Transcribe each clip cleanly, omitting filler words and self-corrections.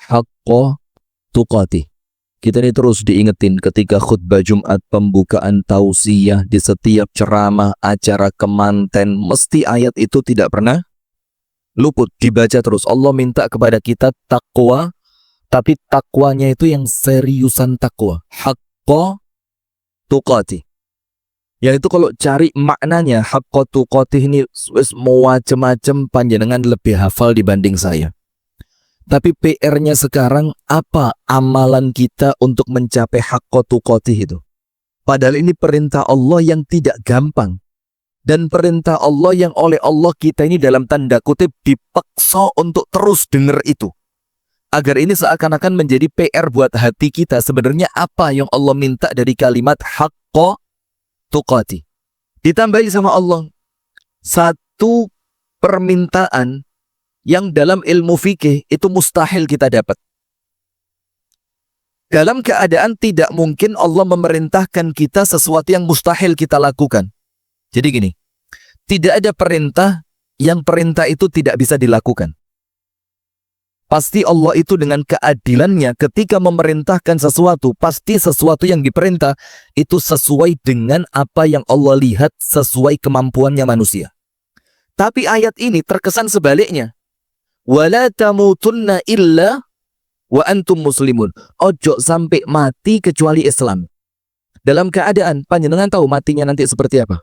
haqqa tuqatih. Kita ini terus diingetin ketika khutbah Jumat, pembukaan tausiyah, di setiap ceramah, acara kemanten, mesti ayat itu tidak pernah luput, dibaca terus. Allah minta kepada kita takwa, tapi takwanya itu yang seriusan takwa. Haqqa tuqatih. Yaitu kalau cari maknanya, haqqa tuqatih ini mau macam-macam, panjenengan lebih hafal dibanding saya. Tapi PR-nya sekarang, apa amalan kita untuk mencapai haqqa tuqatih itu? Padahal ini perintah Allah yang tidak gampang. Dan perintah Allah yang oleh Allah kita ini dalam tanda kutip dipaksa untuk terus dengar itu. Agar ini seakan-akan menjadi PR buat hati kita. Sebenarnya apa yang Allah minta dari kalimat haqqa tuqatih? Ditambahi sama Allah satu permintaan yang dalam ilmu fikih itu mustahil kita dapat. Dalam keadaan tidak mungkin Allah memerintahkan kita sesuatu yang mustahil kita lakukan. Jadi gini, tidak ada perintah yang perintah itu tidak bisa dilakukan. Pasti Allah itu dengan keadilannya ketika memerintahkan sesuatu, pasti sesuatu yang diperintah itu sesuai dengan apa yang Allah lihat, sesuai kemampuannya manusia. Tapi ayat ini terkesan sebaliknya. Wala tamutunna illa wa antum muslimun. Ojo sampai mati kecuali Islam. Dalam keadaan panjenengan tahu matinya nanti seperti apa?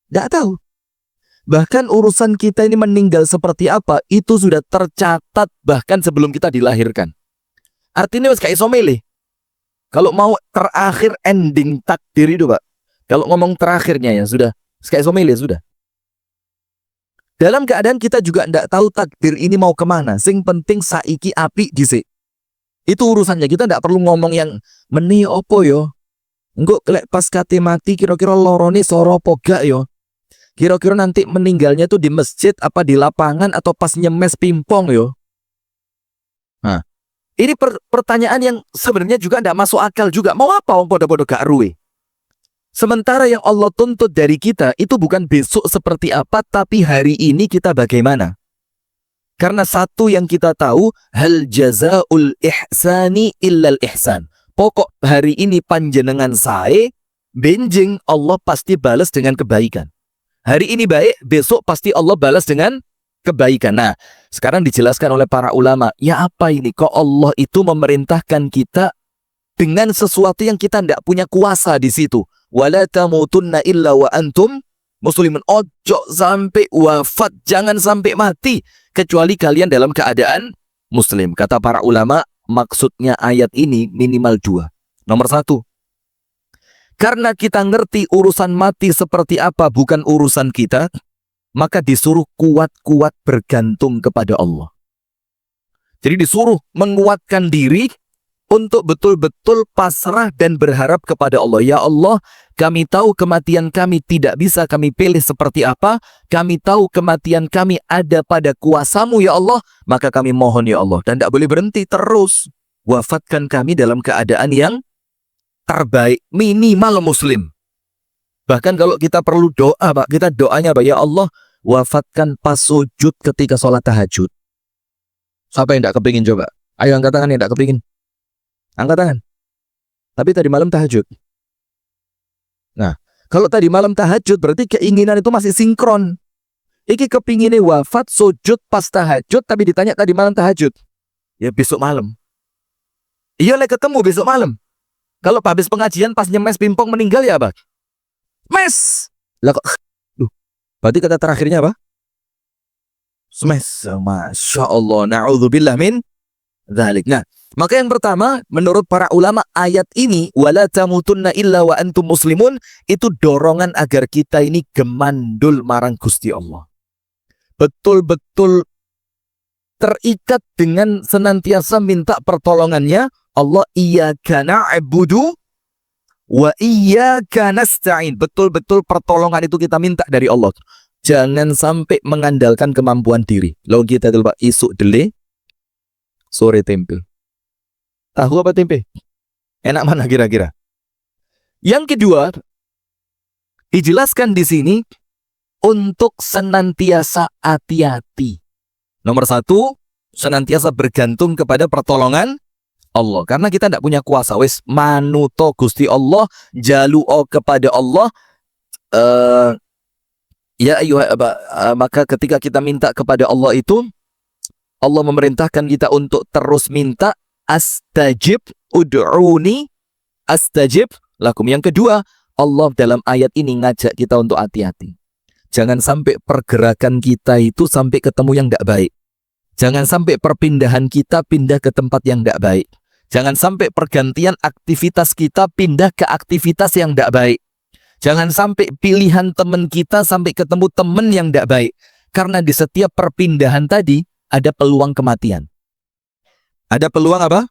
Tidak tahu. Bahkan urusan kita ini meninggal seperti apa itu sudah tercatat bahkan sebelum kita dilahirkan. Artinya kayak iso milih. Kalau mau terakhir ending takdir itu, Pak. Kalau ngomong terakhirnya ya sudah kayak iso milih sudah. Dalam keadaan kita juga tidak tahu takdir ini mau kemana. Sing penting saiki api dhisik. Itu urusannya. Kita tidak perlu ngomong yang meni opo yo. Engko kelek pas kate mati kira-kira lorone soro apa gak yo. Kira-kira nanti meninggalnya tuh di masjid apa di lapangan atau pas nyemes pimpong yo. Nah, ini pertanyaan yang sebenarnya juga tidak masuk akal juga. Mau apa wong podo-podo gak ruwe? Sementara yang Allah tuntut dari kita itu bukan besok seperti apa, tapi hari ini kita bagaimana. Karena satu yang kita tahu, hal jazaul ihsani illal ihsan. Pokok hari ini panjenengan sae, benjing Allah pasti balas dengan kebaikan. Hari ini baik, besok pasti Allah balas dengan kebaikan. Nah, sekarang dijelaskan oleh para ulama, ya apa ini? Kok Allah itu memerintahkan kita dengan sesuatu yang kita tidak punya kuasa di situ. Wala tamutunna illa wa antum muslimun. Ojo sampai wafat, jangan sampai mati kecuali kalian dalam keadaan muslim. Kata para ulama, maksudnya ayat ini minimal dua. Nomor satu, karena kita ngerti urusan mati seperti apa bukan urusan kita, maka disuruh kuat-kuat bergantung kepada Allah. Jadi disuruh menguatkan diri untuk betul-betul pasrah dan berharap kepada Allah. Ya Allah, kami tahu kematian kami tidak bisa kami pilih seperti apa. Kami tahu kematian kami ada pada kuasa-Mu ya Allah. Maka kami mohon ya Allah. Dan tidak boleh berhenti terus. Wafatkan kami dalam keadaan yang terbaik. Minimal muslim. Bahkan kalau kita perlu doa, Pak, kita doanya, Pak, ya Allah, wafatkan pas sujud ketika sholat tahajud. Siapa yang tidak kepingin coba? Ayo angkat tangan yang tidak kepingin. Angkat tangan. Tapi tadi malam tahajud. Nah, kalau tadi malam tahajud berarti keinginan itu masih sinkron. Iki kepinginnya wafat sujud pas tahajud tapi ditanya tadi malam tahajud. Ya besok malam. Iya lah ketemu besok malam. Kalau habis pengajian pas nyemes pimpong meninggal ya apa? Mes. Lah kok berarti kata terakhirnya apa? Smes. Masya Allah. Na'udzubillah min dzalik. Nah, maka yang pertama, menurut para ulama, ayat ini wala tamutunna illa wa antum muslimun itu dorongan agar kita ini gemandul marang Gusti Allah. Betul-betul terikat dengan senantiasa minta pertolongannya Allah. Iyyaka na'budu wa iyyaka nasta'in. Betul-betul pertolongan itu kita minta dari Allah. Jangan sampai mengandalkan kemampuan diri. Lalu kita dulu Pak, isuk dele, sore tempe. Tahu apa tempe? Enak mana kira-kira? Yang kedua, dijelaskan di sini untuk senantiasa hati-hati. Nomor satu, senantiasa bergantung kepada pertolongan Allah. Karena kita tidak punya kuasa. Wis manuto Gusti Allah, jaluo kepada Allah. Maka ketika kita minta kepada Allah itu, Allah memerintahkan kita untuk terus minta. Astajib ud'uni astajib lakum. Yang kedua, Allah dalam ayat ini ngajak kita untuk hati-hati. Jangan sampai pergerakan kita itu sampai ketemu yang tidak baik. Jangan sampai perpindahan kita pindah ke tempat yang tidak baik. Jangan sampai pergantian aktivitas kita pindah ke aktivitas yang tidak baik. Jangan sampai pilihan teman kita sampai ketemu teman yang tidak baik. Karena di setiap perpindahan tadi ada peluang kematian. Ada peluang apa?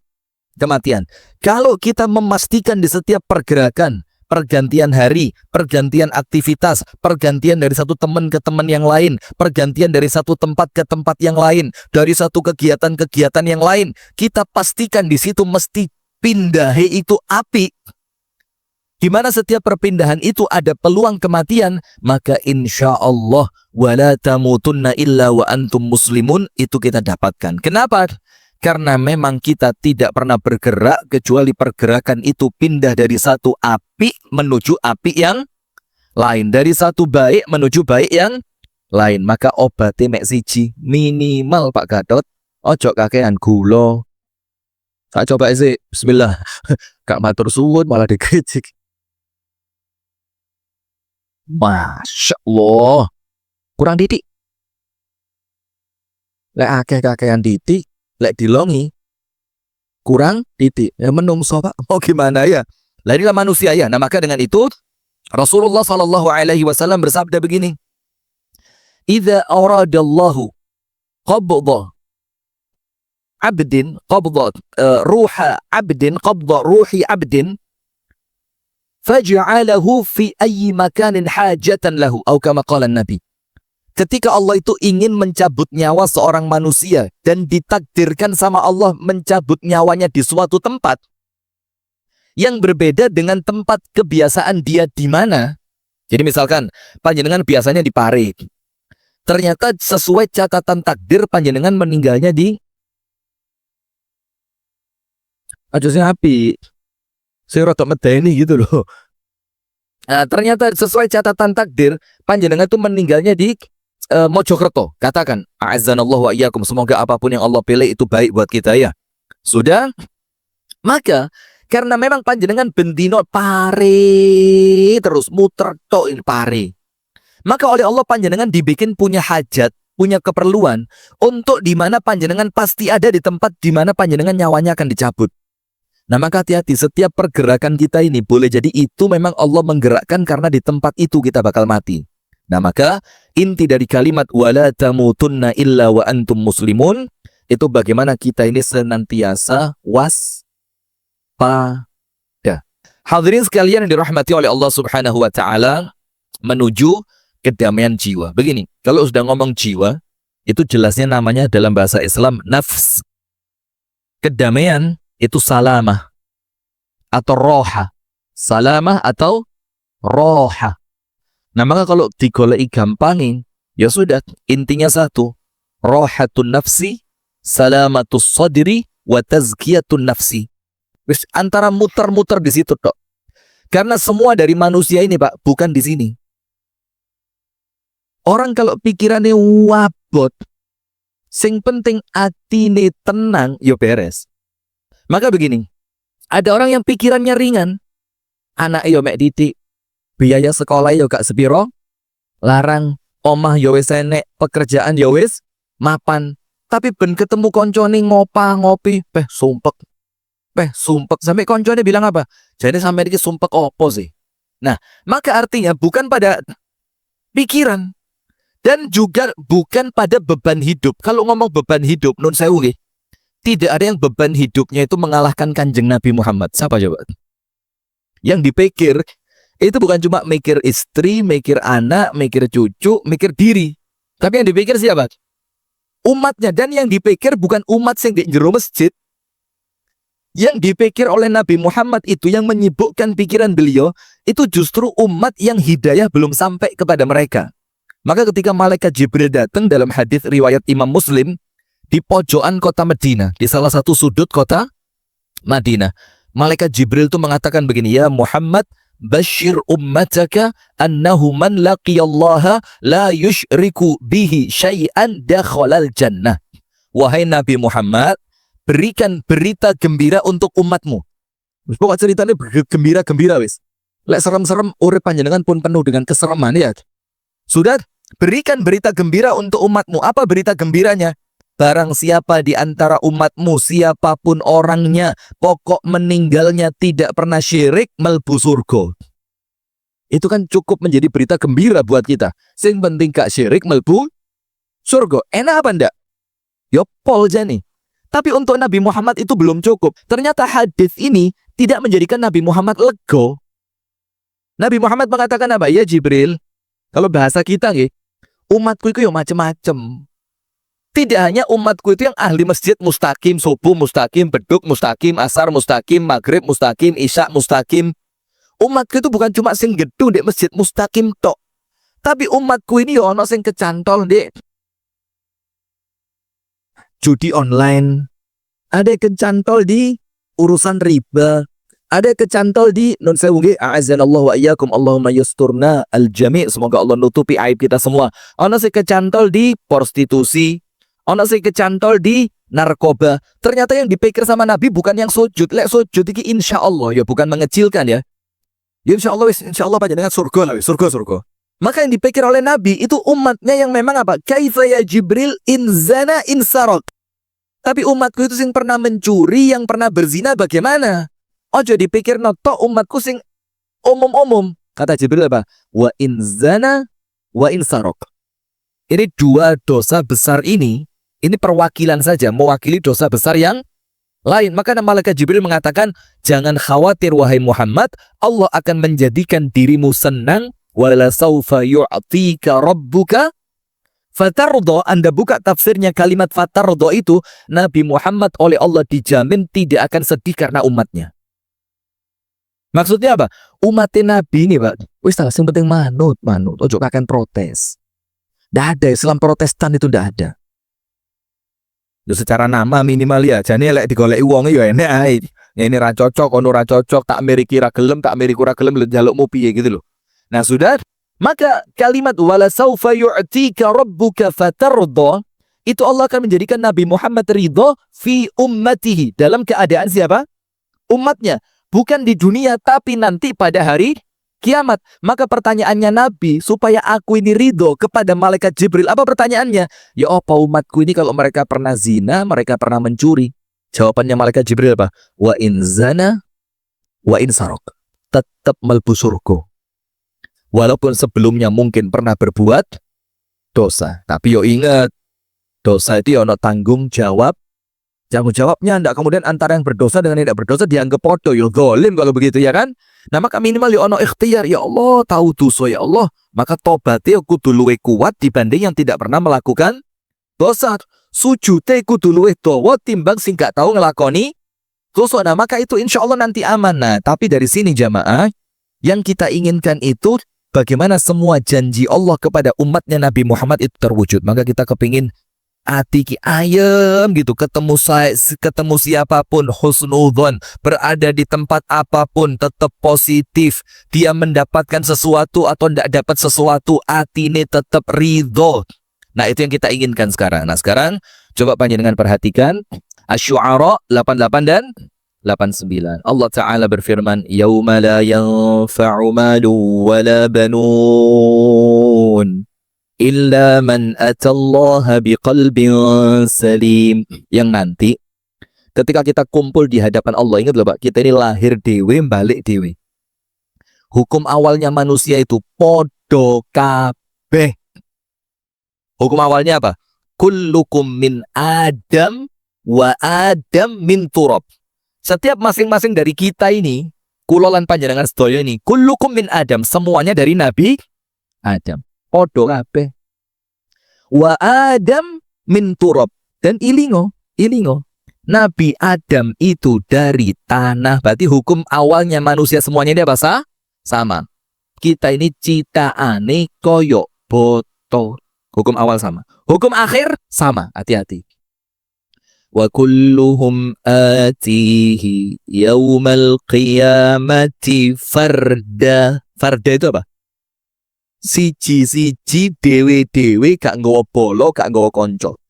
Kematian. Kalau kita memastikan di setiap pergerakan, pergantian hari, pergantian aktivitas, pergantian dari satu teman ke teman yang lain, pergantian dari satu tempat ke tempat yang lain, dari satu kegiatan-kegiatan yang lain, kita pastikan di situ mesti pindahi itu api. Di mana setiap perpindahan itu ada peluang kematian, maka insya Allah wala tamutunna illa wa antum muslimun itu kita dapatkan. Kenapa? Karena memang kita tidak pernah bergerak kecuali pergerakan itu pindah dari satu api menuju api yang lain, dari satu baik menuju baik yang lain. Maka obatnya mek siji minimal Pak Gatot, ojo kakean gula. Tak coba sih, bismillah. Kak matur suwun malah dikritik. Masya Allah, kurang didik. Lek akeh kakean didik, lek dilongi kurang didik. Ya menungso Pak, mau gimana ya? Lah inilah manusia ya. Nah maka dengan itu Rasulullah SAW bersabda begini, "Idza aradallahu qabdha abdin qabdha ruha abdin qabdha ruhi abdin faj'alahu fi ayyi makanin hajatan lahu," atau kama qala Nabi. Ketika Allah itu ingin mencabut nyawa seorang manusia dan ditakdirkan sama Allah mencabut nyawanya di suatu tempat yang berbeda dengan tempat kebiasaan dia di mana. Jadi misalkan panjenengan biasanya di Pare. Ternyata sesuai catatan takdir panjenengan meninggalnya di Ajusnya api. Saya rotok medeni gitu loh. Nah, ternyata sesuai catatan takdir panjenengan itu meninggalnya di Mojokerto. Katakan a'azzanallahu wa iyyakum, semoga apapun yang Allah pilih itu baik buat kita ya. Sudah? Maka karena memang panjenengan bendino Pare terus muter tok ini Pare. Maka oleh Allah panjenengan dibikin punya hajat, punya keperluan untuk di mana panjenengan pasti ada di tempat di mana panjenengan nyawanya akan dicabut. Nah maka hati-hati, setiap pergerakan kita ini boleh jadi itu memang Allah menggerakkan karena di tempat itu kita bakal mati. Nah maka inti dari kalimat wala tamutunna illa wa antum muslimun itu bagaimana kita ini senantiasa waspada. Hadirin sekalian yang dirahmati oleh Allah Subhanahu wa taala, menuju kedamaian jiwa. Begini, kalau sudah ngomong jiwa, itu jelasnya namanya dalam bahasa Islam nafs. Kedamaian itu salamah atau roha. Salamah atau roha. Nah maka kalau digoleki gampangin, ya sudah, intinya satu. Rohatun nafsi, salamatus sadri, wa tazkiyatun nafsi. Wis antara muter-muter di situ tok. Karena semua dari manusia ini Pak, bukan di sini. Orang kalau pikirannya wabot, sing penting atine tenang, yo beres. Maka begini, ada orang yang pikirannya ringan. Anak yo mek didik, biaya sekolah yo gak sepiro, larang, omah yo wis enek, pekerjaan yo wis mapan. Tapi ben ketemu koncone ngopi, sumpek. Sampai koncone bilang apa? Jadi sampai ini sumpek opo sih? Nah, maka artinya bukan pada pikiran dan juga bukan pada beban hidup. Kalau ngomong beban hidup, nun sewu nggih, tidak ada yang beban hidupnya itu mengalahkan Kanjeng Nabi Muhammad. Siapa coba? Yang dipikir itu bukan cuma mikir istri, mikir anak, mikir cucu, mikir diri. Tapi yang dipikir siapa? Umatnya. Dan yang dipikir bukan umat yang di jero masjid. Yang dipikir oleh Nabi Muhammad itu, yang menyibukkan pikiran beliau, itu justru umat yang hidayah belum sampai kepada mereka. Maka ketika malaikat Jibril datang dalam hadis riwayat Imam Muslim, di pojokan kota Madinah, di salah satu sudut kota Madinah. Malaikat Jibril itu mengatakan begini, ya Muhammad, bashir ummataka annahu man laqiyallaha la yushriku bihi syai'an dakhalal jannah. Wahai Nabi Muhammad, berikan berita gembira untuk umatmu. Pokok ceritanya gembira-gembira wis. Lek serem-serem urip panjenengan pun penuh dengan kesereman ya. Sudah, berikan berita gembira untuk umatmu. Apa berita gembiranya? Barang siapa di antara umatmu, siapapun orangnya, pokok meninggalnya tidak pernah syirik, melbu surga. Itu kan cukup menjadi berita gembira buat kita. Sing penting gak syirik, melbu surga. Enak apa ndak? Yo pol jani. Tapi untuk Nabi Muhammad itu belum cukup. Ternyata hadis ini tidak menjadikan Nabi Muhammad lego. Nabi Muhammad mengatakan apa? Ya Jibril, kalau bahasa kita nggih, umatku itu yo macem-macem. Tidak hanya umatku itu yang ahli masjid mustaqim, subuh mustaqim, beduk mustaqim, asar mustaqim, maghrib mustaqim, isya mustaqim. Umatku itu bukan cuma sing gedung di masjid mustaqim tok. Tapi umatku ini yo ono sing kecantol di judi online, ada yang kecantol di urusan riba, ada yang kecantol di non sewu nggih, a'azzanallahu wa iyyakum, Allahumma yasturna al-jami', semoga Allah nutupi aib kita semua. Ono sing kecantol di prostitusi, ono sing kecantol di narkoba. Ternyata yang dipikir sama Nabi bukan yang sujud. Lek sujud iki insyaallah ya, bukan mengecilkan ya. Ya insyaallah wis, insyaallah panjenengan surga lah wis, surga. Maka yang dipikir oleh Nabi itu umatnya yang memang apa? Kaifa ya Jibril in zana in sarok. Tapi umatku itu sing pernah mencuri, yang pernah berzina bagaimana? Ojo dipikir noto umatku sing umum-umum. Kata Jibril apa? Wa in zana wa in sarok. Ini dua dosa besar ini perwakilan saja, mewakili dosa besar yang lain. Maka malaikat Jibril mengatakan, jangan khawatir wahai Muhammad, Allah akan menjadikan dirimu senang. Wala saufa yu'tika rabbuka fatardo. Anda buka tafsirnya kalimat fatardo itu, Nabi Muhammad oleh Allah dijamin tidak akan sedih karena umatnya. Maksudnya apa? Umatnya Nabi ini Pak, wis yang penting manut. Ojo akan protes. Tidak ada Islam Protestan itu, tidak ada. Yo secara nama minimal ya, jane lek digoleki wonge ya enek ae. Ya ini ra cocok, ono ra cocok, tak miriki ra gelem, tak miriku ra gelem, njalukmu piye gitu loh. Nah sudah, maka kalimat wala saufa yu'tika rabbuka fatarda, itu Allah akan menjadikan Nabi Muhammad ridho fi ummatihi, dalam keadaan siapa? Umatnya. Bukan di dunia, tapi nanti pada hari kiamat. Maka pertanyaannya Nabi, supaya aku ini ridho kepada malaikat Jibril, apa pertanyaannya? Ya apa umatku ini kalau mereka pernah zina, mereka pernah mencuri? Jawabannya malaikat Jibril apa? Wa in zana wa in sarok, tetap melbu surga. Walaupun sebelumnya mungkin pernah berbuat dosa. Tapi yo ingat, dosa itu ono tanggung jawab. Tanggung jawabnya ndak kemudian antara yang berdosa dengan yang tidak berdosa dianggap podo, yo zalim kalau begitu ya kan. Nah maka minimal yo ono ikhtiar, ya Allah tahu dosa ya Allah, maka tobatnya kudu luwih kuat dibanding yang tidak pernah melakukan dosa. Sujudnya kudu luwih dawa timbang sing gak tahu ngelakoni dosa. Nah maka itu insya Allah nanti aman. Nah tapi dari sini jamaah, yang kita inginkan itu bagaimana semua janji Allah kepada umatnya Nabi Muhammad itu terwujud. Maka kita kepingin hati ki ayem gitu, ketemu siapapun husnudzon, berada di tempat apapun tetap positif. Dia mendapatkan sesuatu atau tidak dapat sesuatu, hati ini tetap ridho. Nah itu yang kita inginkan sekarang. Nah sekarang coba panjenengan perhatikan Asy-Syu'ara 88 dan 89. Allah Ta'ala berfirman, yauma la yanfa'u malu wa la banun illa man atallaha biqalbin salim. Yang nanti ketika kita kumpul di hadapan Allah, ingat loh Pak, kita ini lahir dewe, balik dewe. Hukum awalnya manusia itu podo kabeh. Hukum awalnya apa? Kullukum min Adam wa Adam min turab. Setiap masing-masing dari kita ini, kulolan panjenengan sedaya ini, kullukum min Adam, semuanya dari Nabi Adam. Podo kabeh. Wa Adam min turab, dan ilingo. Nabi Adam itu dari tanah. Berarti hukum awalnya manusia semuanya ini apa? Sama. Kita ini citaane koyo boto. Hukum awal sama. Hukum akhir sama. Hati-hati. Wa kulluhum atihi yaumal qiyamati farda. Farda itu apa? Siji-siji dewe-dewe gak nggawa bolo, gak nggawa konco.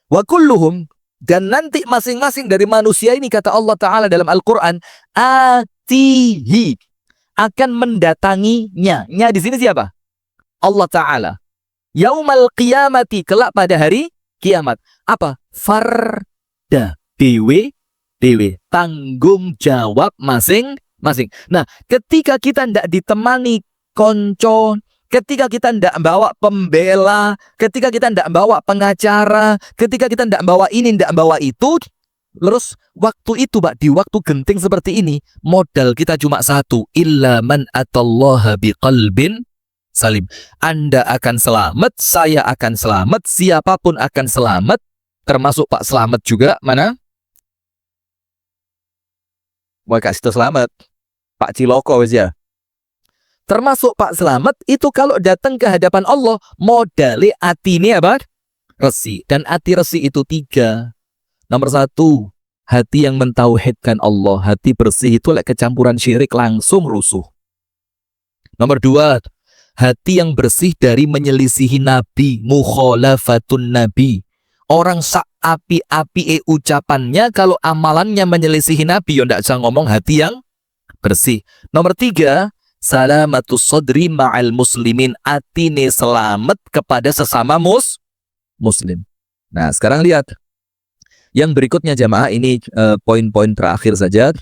Wa kulluhum, dan nanti masing-masing dari manusia ini kata Allah Ta'ala dalam Al-Quran, atihi, akan mendatanginya. Nya di sini siapa? Allah Ta'ala. Yaumal qiyamati, kelak pada hari kiamat. Apa? Farda. Dewe, dewe. Tanggung jawab masing-masing. Nah, ketika kita tidak ditemani konco, ketika kita tidak bawa pembela, ketika kita tidak bawa pengacara, ketika kita tidak bawa ini, tidak bawa itu, terus waktu itu, Pak, di waktu genting seperti ini, modal kita cuma satu, illa man atallaha biqalbin salim. Anda akan selamat, saya akan selamat, siapapun akan selamat, termasuk Pak Selamat juga. Mana? Mau kasih selamat Pak Ciloko wis ya. Termasuk Pak Selamat itu kalau datang ke hadapan Allah, modali hati ini apa? Resi. Dan hati resi itu 3. Nomor 1, hati yang mentauhidkan Allah. Hati bersih itu lek kecampuran syirik langsung rusuh. Nomor 2, hati yang bersih dari menyelisihi Nabi. Mukhalafatun Nabi. Orang sak api-api ucapannya, kalau amalannya menyelisihi Nabi, ya ndak bisa ngomong hati yang bersih. Nomor 3, salamatus sodri ma'al muslimin, atine selamat kepada sesama muslim. Nah, sekarang lihat yang berikutnya jamaah, ini poin-poin terakhir saja.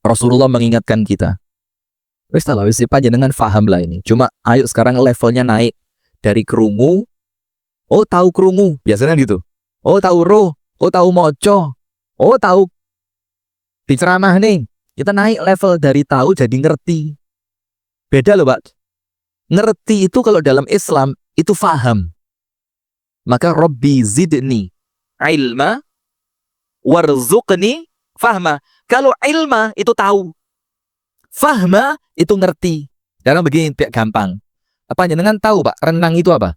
Rasulullah mengingatkan kita. Wis ta wis panjenengan paham lah ini. Cuma ayo sekarang levelnya naik dari krungu. Oh, tahu krungu, biasanya gitu. Oh, tahu roh, oh tahu moco. Oh, tahu diceramah nih. Kita naik level dari tahu jadi ngerti. Beda loh, Pak. Ngerti itu kalau dalam Islam itu faham. Maka Rabbi zidni ilma warzuqni fahma. Kalau ilma itu tahu, fahma itu ngerti. Sekarang begini, gampang. Apa jenengan tahu, Pak, renang itu apa?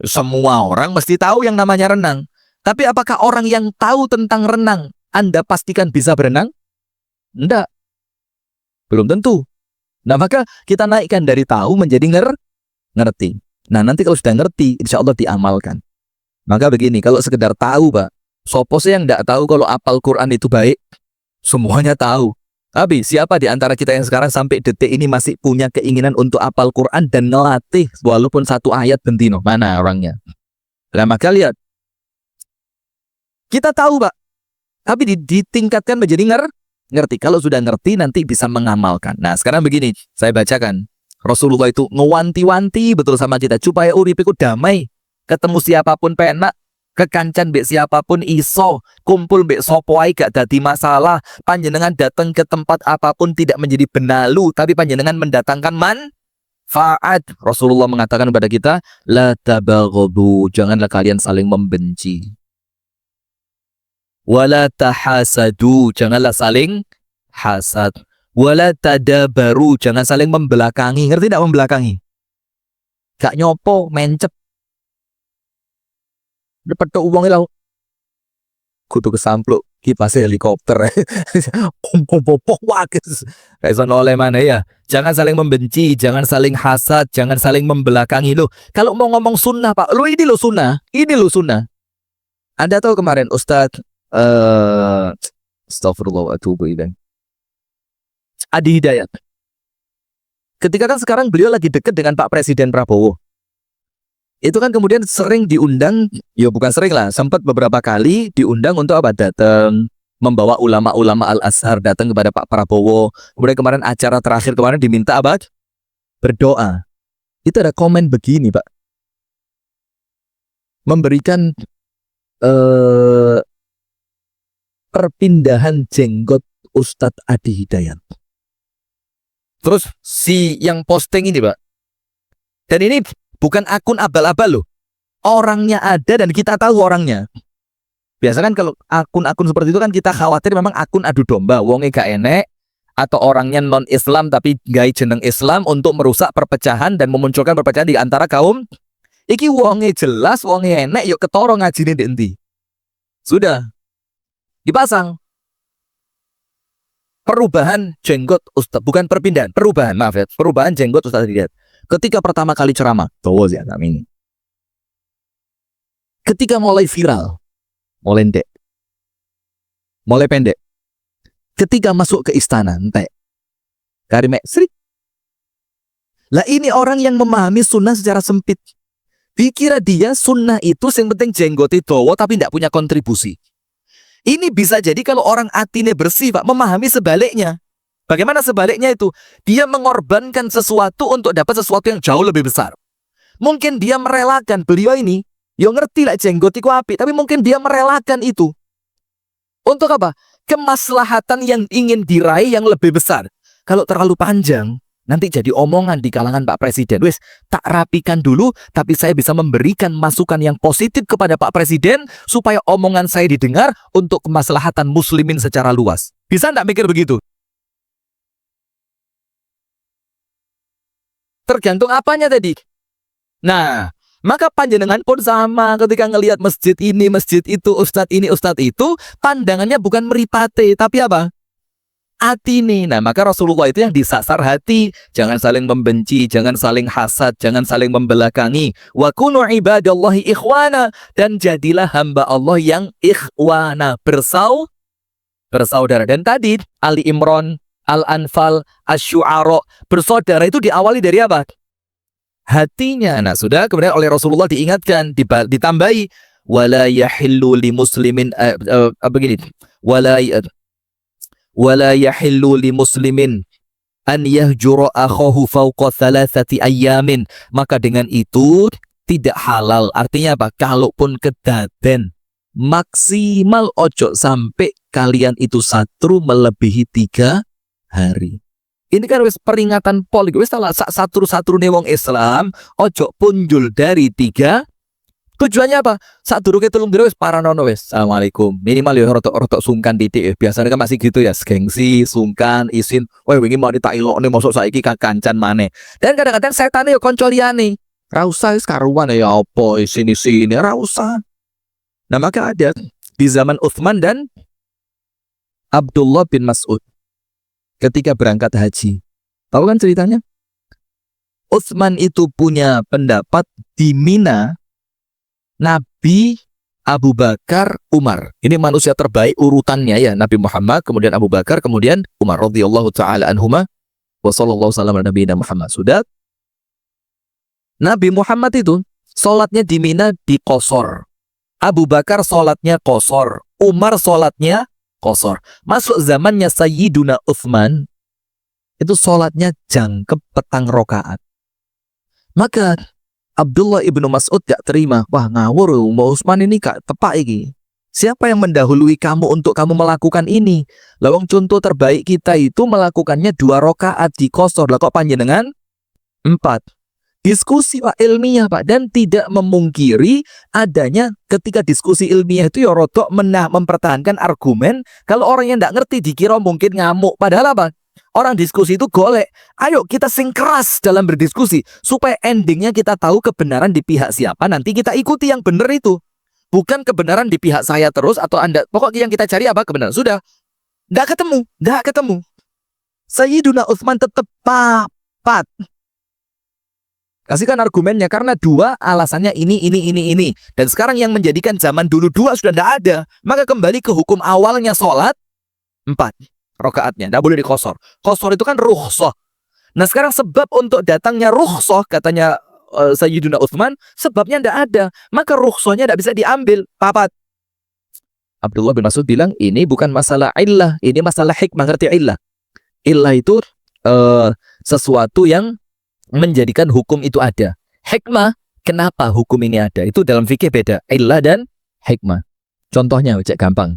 Semua orang mesti tahu yang namanya renang. Tapi apakah orang yang tahu tentang renang Anda pastikan bisa berenang? Enggak. Belum tentu. Nah, maka kita naikkan dari tahu menjadi ngerti. Nah, nanti kalau sudah ngerti, insya Allah diamalkan. Maka begini, kalau sekedar tahu, Pak, sopo sih yang enggak tahu kalau apal Quran itu baik? Semuanya tahu. Tapi siapa di antara kita yang sekarang sampai detik ini masih punya keinginan untuk apal Quran dan ngelatih walaupun 1 ayat bentino? Mana orangnya? Nah, maka lihat. Kita tahu, Pak. Tapi ditingkatkan menjadi ngerti. Kalau sudah ngerti nanti bisa mengamalkan. Nah, sekarang begini, saya bacakan. Rasulullah itu ngewanti-wanti betul sama kita supaya uripiku damai. Ketemu siapapun penak, kekancan mbek siapapun iso, kumpul mbek sopo ae gak dadi masalah. Panjenengan datang ke tempat apapun tidak menjadi benalu, tapi panjenengan mendatangkan manfaat. Rasulullah mengatakan kepada kita, la tabaghadu, janganlah kalian saling membenci. Wala tahasadu, janganlah saling hasad. Wala tadabaru, jangan saling membelakangi. Ngerti tidak membelakangi? Gak nyopo, mencep. Petuk uang itu kudu kesampluk kipas helikopter. Kayak oleh mana ya? Jangan saling membenci, jangan saling hasad, jangan saling membelakangi lo. Kalau mau ngomong sunnah, Pak, lo ini lo sunnah, ini lo sunnah. Anda tahu kemarin Ustadz astagfirullah wa atubu ilaih, Adi Hidayat. Ketika kan sekarang beliau lagi dekat dengan Pak Presiden Prabowo. Itu kan kemudian sering diundang, ya bukan sering lah, sempat beberapa kali diundang untuk apa? Datang, membawa ulama-ulama Al-Azhar datang kepada Pak Prabowo. Kemudian kemarin acara terakhir kemarin diminta apa? Berdoa. Itu ada komen begini, Pak. Memberikan perpindahan jenggot Ustadz Adi Hidayat. Terus si yang posting ini, Pak. Dan ini bukan akun abal-abal loh. Orangnya ada dan kita tahu orangnya. Biasa kan kalau akun-akun seperti itu kan kita khawatir memang akun adu domba. Wongnya gak enek. Atau orangnya non-Islam tapi gaya jeneng Islam untuk merusak perpecahan dan memunculkan perpecahan di antara kaum Iki wonge jelas, wonge enek, yuk ketoro ngajine ndek endi. Sudah dipasang. Perubahan jenggot Ustaz, bukan perpindahan, perubahan, maaf ya, perubahan jenggot Ustaz lihat. Ketika pertama kali ceramah, ini. Ketika mulai viral, mulai pendek. Ketika masuk ke istana, entek. Karimek, sri. Lah ini orang yang memahami sunnah secara sempit. Dikira dia sunnah itu yang penting jenggot itu, tapi tidak punya kontribusi. Ini bisa jadi kalau orang atine bersih, Pak, memahami sebaliknya. Bagaimana sebaliknya itu? Dia mengorbankan sesuatu untuk dapat sesuatu yang jauh lebih besar. Mungkin dia merelakan, beliau ini, yo ngerti lah jenggot itu api, tapi mungkin dia merelakan itu. Untuk apa? Kemaslahatan yang ingin diraih yang lebih besar. Kalau terlalu panjang, nanti jadi omongan di kalangan Pak Presiden. Wes, tak rapikan dulu, tapi saya bisa memberikan masukan yang positif kepada Pak Presiden supaya omongan saya didengar untuk kemaslahatan muslimin secara luas. Bisa nggak mikir begitu? Tergantung apanya tadi. Nah, maka panjenengan pun sama ketika ngelihat masjid ini, masjid itu, ustadz ini, ustadz itu, pandangannya bukan meripate, tapi apa? Hati nih. Nah, maka Rasulullah itu yang disasar hati. Jangan saling membenci, jangan saling hasad, jangan saling membelakangi. Wa kunu ibadallahi ikhwana. Dan jadilah hamba Allah yang ikhwana, bersaudara. Dan tadi Ali Imran, Al-Anfal, Asy-Syu'ara, bersaudara itu diawali dari apa? Hatinya. Nah, sudah kemudian oleh Rasulullah diingatkan, ditambahi wala yahillu li muslimin begini. Wala yahillu li muslimin an yahjura akhahu fawqa thalathati ayyamin. Maka dengan itu tidak halal. Artinya apa? Kalaupun kedaden, maksimal ojo sampai kalian itu satru melebihi 3 hari. Ini kan wis peringatan pol, wis salah satru wong Islam, ojo punjul dari 3. Tujuannya apa? Saat durungke telung dina wis paranono wis. Assalamualaikum. Minimal ya rotok sungkan titik. Biasanya kan masih gitu ya, gengsi, sungkan, isin. Wah, wingi mau ditailokne mosok saiki kancan maneh. Dan kadang-kadang setane ya kanca liyane. Ra usah wis karuan ya apa isin-isin, ra usah. Nah, maka ada di zaman Utsman dan Abdullah bin Mas'ud ketika berangkat haji. Tahu kan ceritanya? Utsman itu punya pendapat di Mina Nabi, Abu Bakar, Umar. Ini manusia terbaik urutannya ya. Nabi Muhammad, kemudian Abu Bakar, kemudian Umar radhiyallahu taala anhuma wa sallallahu sallam ala nabiyina Muhammad. Sudah. Nabi Muhammad itu salatnya di Mina di qasar. Abu Bakar salatnya qasar. Umar salatnya qasar. Masuk zamannya Sayyiduna Utsman itu salatnya jangkep petang rakaat. Maka Abdullah ibnu Mas'ud gak terima. Wah, ngawur, Mbak Utsman ini gak tepak iki. Siapa yang mendahului kamu untuk kamu melakukan ini? Lawang contoh terbaik kita itu melakukannya 2 rakaat di qasar. Lah kok panjenengan 4? Diskusi Pak ilmiah Pak, dan tidak memungkiri adanya ketika diskusi ilmiah itu ya rodok mempertahankan argumen. Kalau orang yang gak ngerti dikira mungkin ngamuk. Padahal apa? Orang diskusi itu golek. Ayo kita sing keras dalam berdiskusi supaya endingnya kita tahu kebenaran di pihak siapa. Nanti kita ikuti yang benar itu. Bukan kebenaran di pihak saya terus atau Anda. Pokoknya yang kita cari apa? Kebenaran. Sudah. Nggak ketemu. Sayyiduna Utsman tetap papat. Kasihkan argumennya karena 2 alasannya ini. Dan sekarang yang menjadikan zaman dulu 2 sudah tidak ada. Maka kembali ke hukum awalnya sholat 4 rakaatnya, tidak boleh di qasar. Qasar itu kan rukhsah. Nah sekarang sebab untuk datangnya rukhsah katanya Sayyiduna Utsman, sebabnya tidak ada. Maka rukhsahnya tidak bisa diambil. Papat. Abdullah bin Mas'ud bilang ini bukan masalah illah, ini masalah hikmah. Ngerti illah? Illah itu sesuatu yang menjadikan hukum itu ada. Hikmah, kenapa hukum ini ada? Itu dalam fikih beda. Illah dan hikmah. Contohnya cek gampang.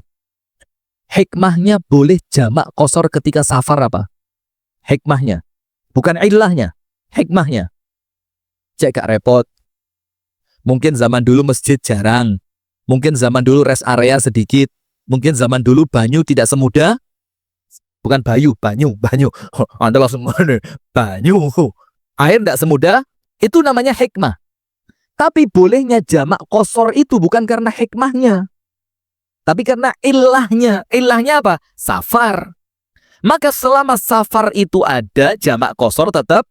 Hikmahnya boleh jamak qasar ketika safar apa? Hikmahnya. Bukan illahnya. Hikmahnya. Cek gak repot. Mungkin zaman dulu masjid jarang. Mungkin zaman dulu rest area sedikit. Mungkin zaman dulu banyu tidak semudah. Bukan banyu. Anda langsung banyu. Air tidak semudah. Itu namanya hikmah. Tapi bolehnya jamak qasar itu bukan karena hikmahnya, tapi karena ilahnya. Ilahnya apa? Safar. Maka selama safar itu ada, jamak qasar tetap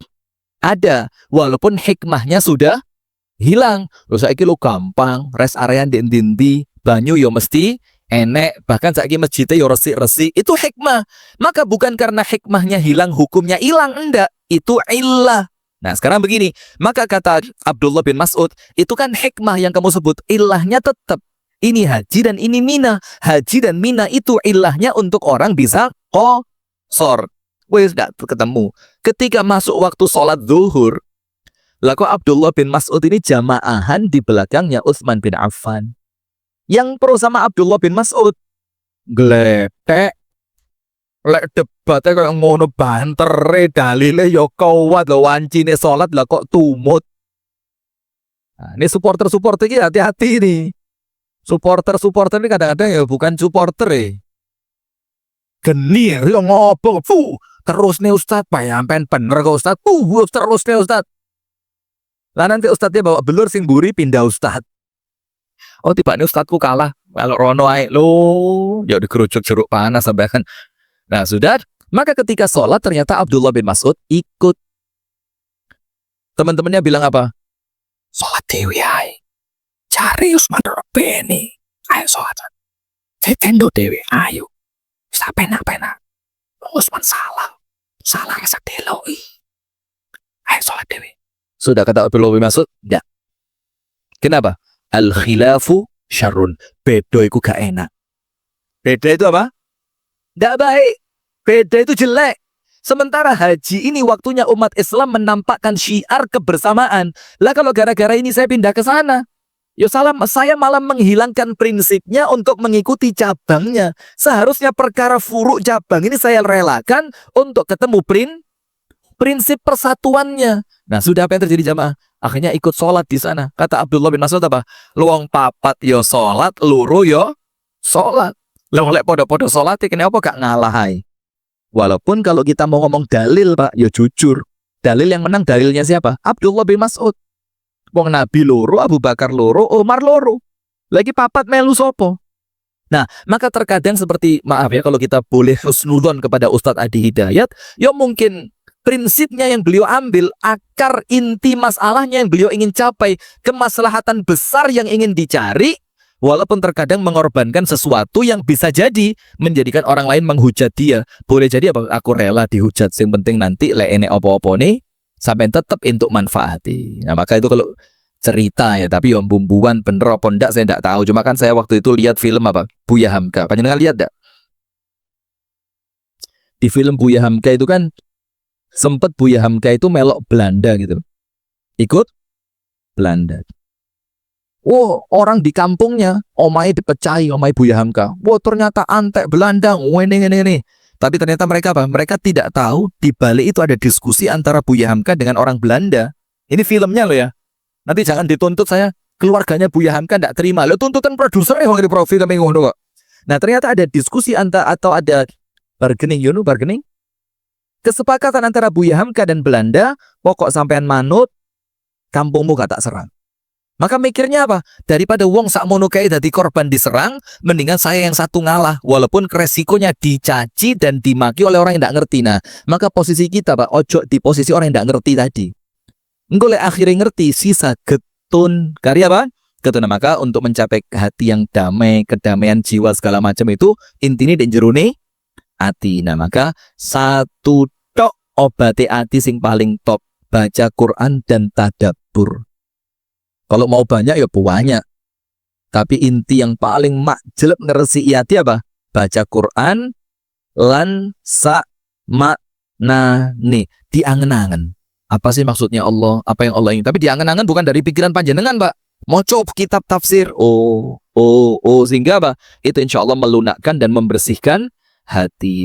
ada. Walaupun hikmahnya sudah hilang. Loh saiki lo gampang, rest area ndi banyu yo mesti enek, bahkan saiki masjidnya yo resik-resik. Itu hikmah. Maka bukan karena hikmahnya hilang, hukumnya hilang, enggak. Itu illah. Nah sekarang begini, maka kata Abdullah bin Mas'ud, itu kan hikmah yang kamu sebut, ilahnya tetap. Ini haji dan ini mina. Haji dan mina itu ilahnya untuk orang bisa qasar. Wes gak ketemu. Ketika masuk waktu sholat zuhur, lah kok Abdullah bin Mas'ud ini jamaahan di belakangnya Utsman bin Affan. Yang pro sama Abdullah bin Mas'ud, gledek. Lek debatnya kayak ngono bantere, dalile yo kuat lo, wancine sholat lah kok tumut. Nah, ini supporter ini hati-hati nih. Supporter ini kadang-kadang ya bukan supporter geni yo ngobong. Terus nih Ustadz, payampen bener kok Ustadz. Terus nih Ustadz. Lah nanti Ustadznya bawa belur sing buri pindah Ustadz. Oh tiba nih Ustadzku kalah. Kalau rono ae lo, ya dikerucuk jeruk panas sampai kan. Nah sudah, maka ketika sholat ternyata Abdullah bin Mas'ud ikut. Teman-temannya bilang apa? Sholat dewi ae. Cari Utsman Rabbani. Ayo sholat. Tendo dewi, ayo. Bisa penak-penak. Utsman salah resak deloi. Ayo sholat dewi. Sudah kata Abdullah bin Mas'ud? Ya. Kenapa? Al-khilafu syarrun. Beda itu gak enak. Beda itu apa? Gak baik. Beda itu jelek. Sementara haji ini waktunya umat Islam menampakkan syiar kebersamaan. Lah kalau gara-gara ini saya pindah ke sana, ya saya malah menghilangkan prinsipnya untuk mengikuti cabangnya. Seharusnya perkara furuk cabang ini saya relakan untuk ketemu prinsip persatuannya. Nah sudah apa yang terjadi jamaah? Akhirnya ikut sholat di sana. Kata Abdullah bin Mas'ud apa? Luang papat yo sholat, luru yo sholat. Lah oleh podo-podo sholat kenapa gak ngalahai? Walaupun kalau kita mau ngomong dalil Pak, ya jujur. Dalil yang menang dalilnya siapa? Abdullah bin Mas'ud. Wong Nabi loro, Abu Bakar loro, Umar loro. Lagi papat melu sopo. Nah, maka terkadang seperti, maaf ya kalau kita boleh husnudon kepada Ustadz Adi Hidayat, ya mungkin prinsipnya yang beliau ambil, akar inti masalahnya yang beliau ingin capai, kemaslahatan besar yang ingin dicari, walaupun terkadang mengorbankan sesuatu yang bisa jadi menjadikan orang lain menghujat dia. Boleh jadi apa? Aku rela dihujat, yang penting nanti lek opo-opo nih sampai tetap untuk manfaati. Nah maka itu kalau cerita ya, tapi yang bumbuan bener apa enggak saya enggak tahu. Cuma kan saya waktu itu lihat film apa? Buya Hamka. Panjenengan lihat enggak? Di film Buya Hamka itu kan sempat Buya Hamka itu melok Belanda gitu. Ikut Belanda. Oh, orang di kampungnya, omai dipecahi, omai Buya Hamka. Wah, ternyata antek Belanda, ini. Tapi ternyata mereka apa? Mereka tidak tahu di balik itu ada diskusi antara Buya Hamka dengan orang Belanda. Ini filmnya loh ya. Nanti jangan dituntut saya, keluarganya Buya Hamka tidak terima. Lo tuntutan produser yang di profil kami ngono kok. Nah, ternyata ada diskusi atau ada bargaining. Kesepakatan antara Buya Hamka dan Belanda, pokok sampean manut, kampungmu gak tak serang. Maka mikirnya apa? Daripada wong sakmono kae dadi korban diserang, mendingan saya yang satu ngalah, walaupun resikonya dicaci dan dimaki oleh orang yang tidak ngerti. Nah, maka posisi kita Pak, ojo di posisi orang yang tidak ngerti tadi. Engko lek akhirnya ngerti, sisa getun karya apa? Getun. Maka untuk mencapai hati yang damai, kedamaian jiwa segala macam itu intinya di jerone hati. Nah, maka satu tok obate hati sing paling top, baca Quran dan tadabbur. Kalau mau banyak ya banyak. Tapi inti yang paling makjelep ngeresi hati apa? Baca Quran lan maknane, diangen-angen. Apa sih maksudnya Allah? Apa yang Allah ingin? Tapi diangen-angen bukan dari pikiran panjenengan, Pak. Mau coba kitab tafsir. Sehingga apa? Itu insya Allah melunakkan dan membersihkan hati.